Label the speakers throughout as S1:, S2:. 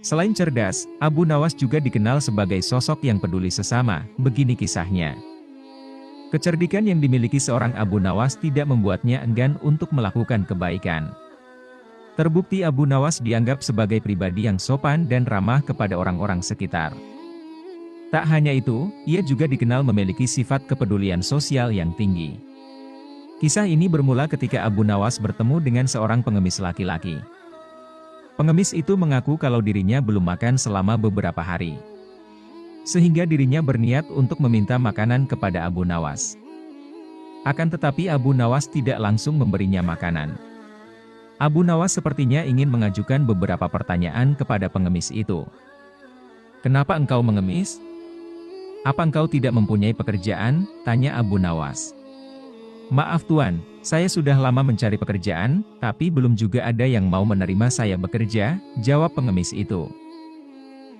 S1: Selain cerdas, Abu Nawas juga dikenal sebagai sosok yang peduli sesama. Begini kisahnya. Kecerdikan yang dimiliki seorang Abu Nawas tidak membuatnya enggan untuk melakukan kebaikan. Terbukti Abu Nawas dianggap sebagai pribadi yang sopan dan ramah kepada orang-orang sekitar. Tak hanya itu, ia juga dikenal memiliki sifat kepedulian sosial yang tinggi. Kisah ini bermula ketika Abu Nawas bertemu dengan seorang pengemis laki-laki. Pengemis itu mengaku kalau dirinya belum makan selama beberapa hari. Sehingga dirinya berniat untuk meminta makanan kepada Abu Nawas. Akan tetapi Abu Nawas tidak langsung memberinya makanan. Abu Nawas sepertinya ingin mengajukan beberapa pertanyaan kepada pengemis itu. "Kenapa engkau mengemis? Apa engkau tidak mempunyai pekerjaan?" tanya Abu Nawas. "Maaf Tuan, saya sudah lama mencari pekerjaan, tapi belum juga ada yang mau menerima saya bekerja," jawab pengemis itu.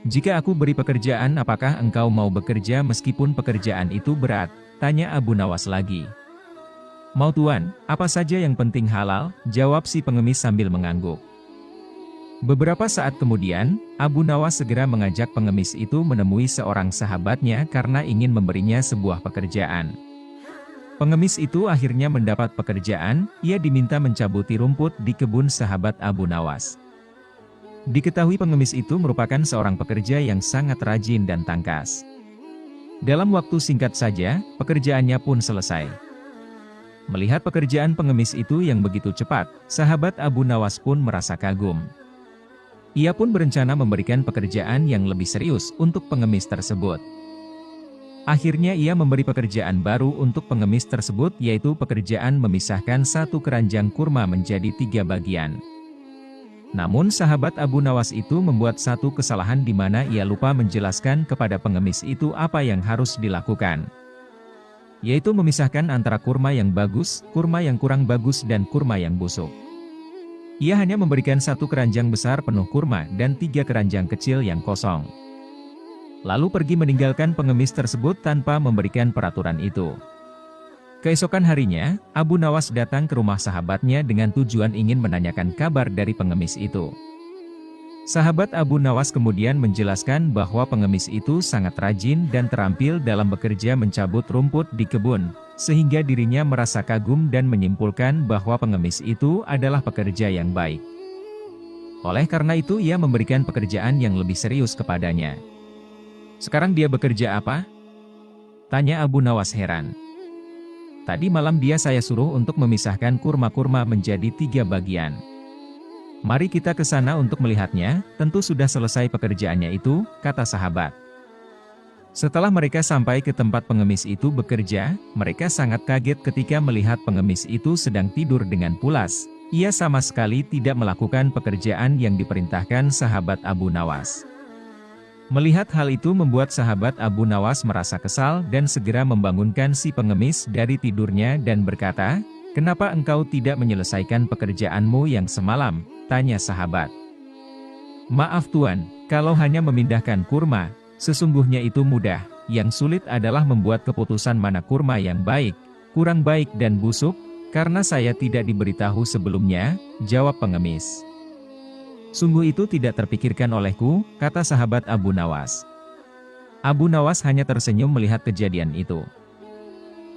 S1: "Jika aku beri pekerjaan, apakah engkau mau bekerja meskipun pekerjaan itu berat?" tanya Abu Nawas lagi. "Mau Tuan, apa saja yang penting halal," jawab si pengemis sambil mengangguk. Beberapa saat kemudian, Abu Nawas segera mengajak pengemis itu menemui seorang sahabatnya karena ingin memberinya sebuah pekerjaan. Pengemis itu akhirnya mendapat pekerjaan, ia diminta mencabuti rumput di kebun sahabat Abu Nawas. Diketahui pengemis itu merupakan seorang pekerja yang sangat rajin dan tangkas. Dalam waktu singkat saja, pekerjaannya pun selesai. Melihat pekerjaan pengemis itu yang begitu cepat, sahabat Abu Nawas pun merasa kagum. Ia pun berencana memberikan pekerjaan yang lebih serius untuk pengemis tersebut. Akhirnya ia memberi pekerjaan baru untuk pengemis tersebut, yaitu pekerjaan memisahkan satu keranjang kurma menjadi 3 bagian. Namun sahabat Abu Nawas itu membuat satu kesalahan di mana ia lupa menjelaskan kepada pengemis itu apa yang harus dilakukan. Yaitu memisahkan antara kurma yang bagus, kurma yang kurang bagus dan kurma yang busuk. Ia hanya memberikan satu keranjang besar penuh kurma dan 3 keranjang kecil yang kosong. Lalu pergi meninggalkan pengemis tersebut tanpa memberikan peraturan itu. Keesokan harinya, Abu Nawas datang ke rumah sahabatnya dengan tujuan ingin menanyakan kabar dari pengemis itu. Sahabat Abu Nawas kemudian menjelaskan bahwa pengemis itu sangat rajin dan terampil dalam bekerja mencabut rumput di kebun, sehingga dirinya merasa kagum dan menyimpulkan bahwa pengemis itu adalah pekerja yang baik. Oleh karena itu ia memberikan pekerjaan yang lebih serius kepadanya. "Sekarang dia bekerja apa?" tanya Abu Nawas heran. "Tadi malam dia saya suruh untuk memisahkan kurma-kurma menjadi 3 bagian. Mari kita ke sana untuk melihatnya, tentu sudah selesai pekerjaannya itu," kata sahabat. Setelah mereka sampai ke tempat pengemis itu bekerja, mereka sangat kaget ketika melihat pengemis itu sedang tidur dengan pulas. Ia sama sekali tidak melakukan pekerjaan yang diperintahkan sahabat Abu Nawas. Melihat hal itu membuat sahabat Abu Nawas merasa kesal dan segera membangunkan si pengemis dari tidurnya dan berkata, "Kenapa engkau tidak menyelesaikan pekerjaanmu yang semalam?" tanya sahabat. "Maaf Tuan, kalau hanya memindahkan kurma, sesungguhnya itu mudah. Yang sulit adalah membuat keputusan mana kurma yang baik, kurang baik dan busuk, karena saya tidak diberitahu sebelumnya," jawab pengemis. "Sungguh itu tidak terpikirkan olehku," kata sahabat Abu Nawas. Abu Nawas hanya tersenyum melihat kejadian itu.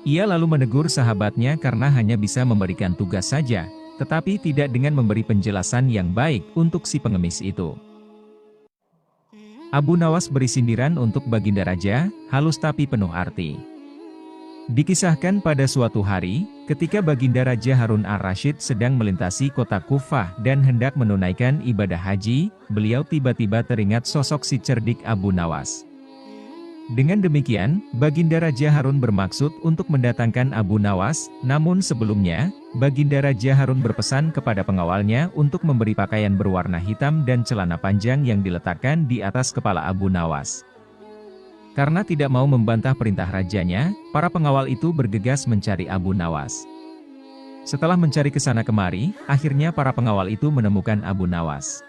S1: Ia lalu menegur sahabatnya karena hanya bisa memberikan tugas saja, tetapi tidak dengan memberi penjelasan yang baik untuk si pengemis itu. Abu Nawas beri sindiran untuk Baginda Raja, halus tapi penuh arti. Dikisahkan pada suatu hari, ketika Baginda Raja Harun Ar-Rasyid sedang melintasi kota Kufah dan hendak menunaikan ibadah haji, beliau tiba-tiba teringat sosok si cerdik Abu Nawas. Dengan demikian, Baginda Raja Harun bermaksud untuk mendatangkan Abu Nawas, namun sebelumnya, Baginda Raja Harun berpesan kepada pengawalnya untuk memberi pakaian berwarna hitam dan celana panjang yang diletakkan di atas kepala Abu Nawas. Karena tidak mau membantah perintah rajanya, para pengawal itu bergegas mencari Abu Nawas. Setelah mencari ke sana kemari, akhirnya para pengawal itu menemukan Abu Nawas.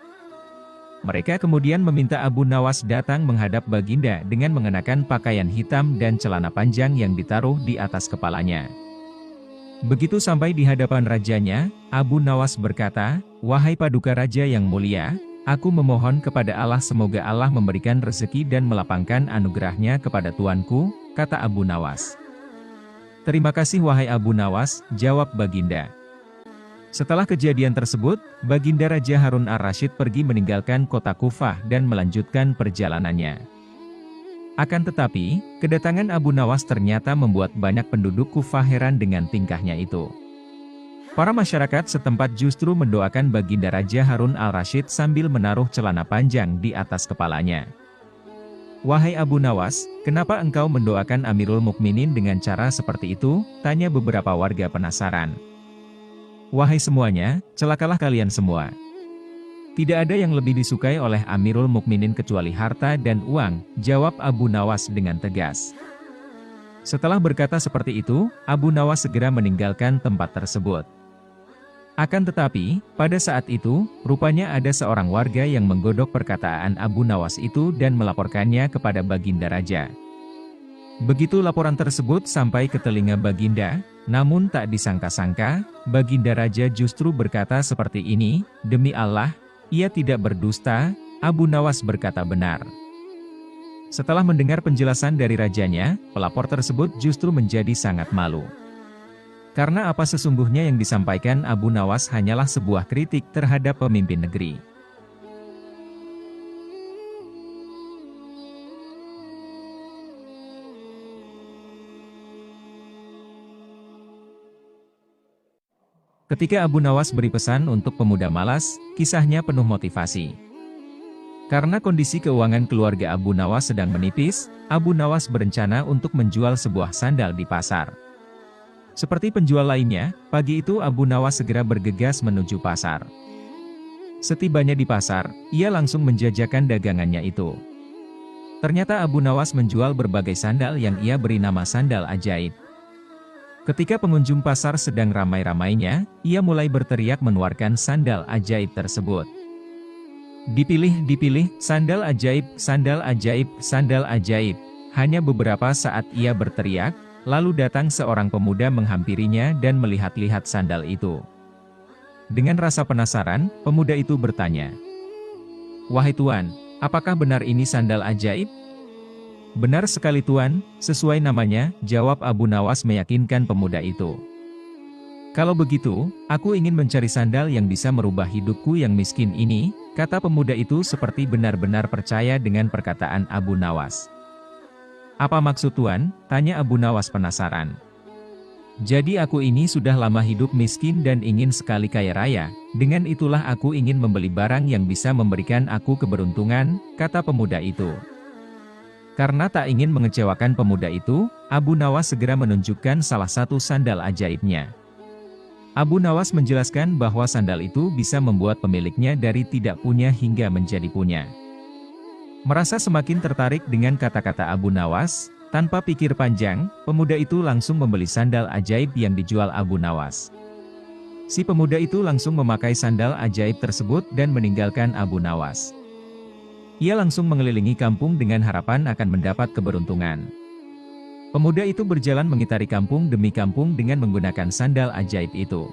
S1: Mereka kemudian meminta Abu Nawas datang menghadap Baginda dengan mengenakan pakaian hitam dan celana panjang yang ditaruh di atas kepalanya. Begitu sampai di hadapan rajanya, Abu Nawas berkata, "Wahai Paduka Raja yang mulia, Aku memohon kepada Allah semoga Allah memberikan rezeki dan melapangkan anugerahnya kepada tuanku, kata Abu Nawas. Terima kasih wahai Abu Nawas, jawab Baginda. Setelah kejadian tersebut, Baginda Raja Harun ar-Rasyid pergi meninggalkan kota Kufah dan melanjutkan perjalanannya. Akan tetapi, kedatangan Abu Nawas ternyata membuat banyak penduduk Kufah heran dengan tingkahnya itu. Para masyarakat setempat justru mendoakan Baginda Raja Harun al-Rasyid sambil menaruh celana panjang di atas kepalanya. Wahai Abu Nawas, kenapa engkau mendoakan Amirul Mukminin dengan cara seperti itu? Tanya beberapa warga penasaran. Wahai semuanya, celakalah kalian semua. Tidak ada yang lebih disukai oleh Amirul Mukminin kecuali harta dan uang, jawab Abu Nawas dengan tegas. Setelah berkata seperti itu, Abu Nawas segera meninggalkan tempat tersebut. Akan tetapi, pada saat itu, rupanya ada seorang warga yang menggodok perkataan Abu Nawas itu dan melaporkannya kepada Baginda Raja. Begitu laporan tersebut sampai ke telinga Baginda, namun tak disangka-sangka, Baginda Raja justru berkata seperti ini, demi Allah, ia tidak berdusta, Abu Nawas berkata benar. Setelah mendengar penjelasan dari rajanya, pelapor tersebut justru menjadi sangat malu. Karena apa sesungguhnya yang disampaikan Abu Nawas hanyalah sebuah kritik terhadap pemimpin negeri. Ketika Abu Nawas beri pesan untuk pemuda malas, kisahnya penuh motivasi. Karena kondisi keuangan keluarga Abu Nawas sedang menipis, Abu Nawas berencana untuk menjual sebuah sandal di pasar. Seperti penjual lainnya, pagi itu Abu Nawas segera bergegas menuju pasar. Setibanya di pasar, ia langsung menjajakan dagangannya itu. Ternyata Abu Nawas menjual berbagai sandal yang ia beri nama sandal ajaib. Ketika pengunjung pasar sedang ramai-ramainya, ia mulai berteriak menawarkan sandal ajaib tersebut. Dipilih, sandal ajaib, sandal ajaib, sandal ajaib. Hanya beberapa saat ia berteriak, lalu datang seorang pemuda menghampirinya dan melihat-lihat sandal itu. Dengan rasa penasaran, pemuda itu bertanya, "Wahai Tuan, apakah benar ini sandal ajaib?" "Benar sekali Tuan, sesuai namanya," jawab Abu Nawas meyakinkan pemuda itu. "Kalau begitu, aku ingin mencari sandal yang bisa merubah hidupku yang miskin ini," kata pemuda itu seperti benar-benar percaya dengan perkataan Abu Nawas. "Apa maksud Tuan?" tanya Abu Nawas penasaran. "Jadi aku ini sudah lama hidup miskin dan ingin sekali kaya raya, dengan itulah aku ingin membeli barang yang bisa memberikan aku keberuntungan," kata pemuda itu. Karena tak ingin mengecewakan pemuda itu, Abu Nawas segera menunjukkan salah satu sandal ajaibnya. Abu Nawas menjelaskan bahwa sandal itu bisa membuat pemiliknya dari tidak punya hingga menjadi punya. Merasa semakin tertarik dengan kata-kata Abu Nawas, tanpa pikir panjang, pemuda itu langsung membeli sandal ajaib yang dijual Abu Nawas. Si pemuda itu langsung memakai sandal ajaib tersebut dan meninggalkan Abu Nawas. Ia langsung mengelilingi kampung dengan harapan akan mendapat keberuntungan. Pemuda itu berjalan mengitari kampung demi kampung dengan menggunakan sandal ajaib itu.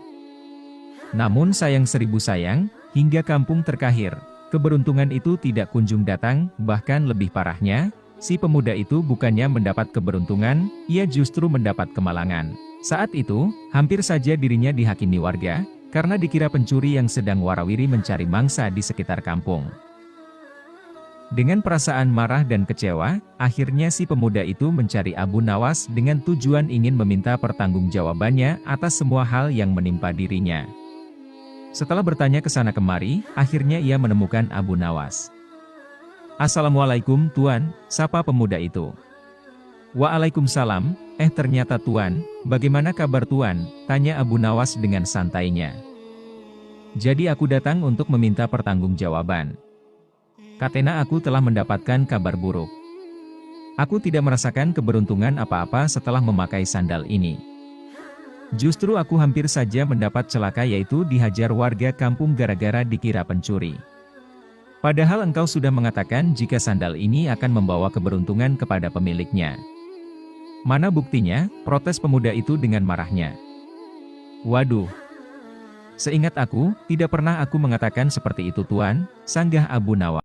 S1: Namun sayang seribu sayang, hingga kampung terkahir, keberuntungan itu tidak kunjung datang, bahkan lebih parahnya, si pemuda itu bukannya mendapat keberuntungan, ia justru mendapat kemalangan. Saat itu, hampir saja dirinya dihakimi warga, karena dikira pencuri yang sedang warawiri mencari mangsa di sekitar kampung. Dengan perasaan marah dan kecewa, akhirnya si pemuda itu mencari Abu Nawas dengan tujuan ingin meminta pertanggungjawabannya atas semua hal yang menimpa dirinya. Setelah bertanya ke sana kemari, akhirnya ia menemukan Abu Nawas. "Assalamualaikum Tuan," sapa pemuda itu. "Waalaikumsalam, ternyata Tuan, bagaimana kabar Tuan?" tanya Abu Nawas dengan santainya. "Jadi aku datang untuk meminta pertanggungjawaban. Katanya aku telah mendapatkan kabar buruk. Aku tidak merasakan keberuntungan apa-apa setelah memakai sandal ini. Justru aku hampir saja mendapat celaka yaitu dihajar warga kampung gara-gara dikira pencuri. Padahal engkau sudah mengatakan jika sandal ini akan membawa keberuntungan kepada pemiliknya." "Mana buktinya?" protes pemuda itu dengan marahnya. "Waduh, Seingat aku, tidak pernah aku mengatakan seperti itu Tuan, sanggah Abu Nawas.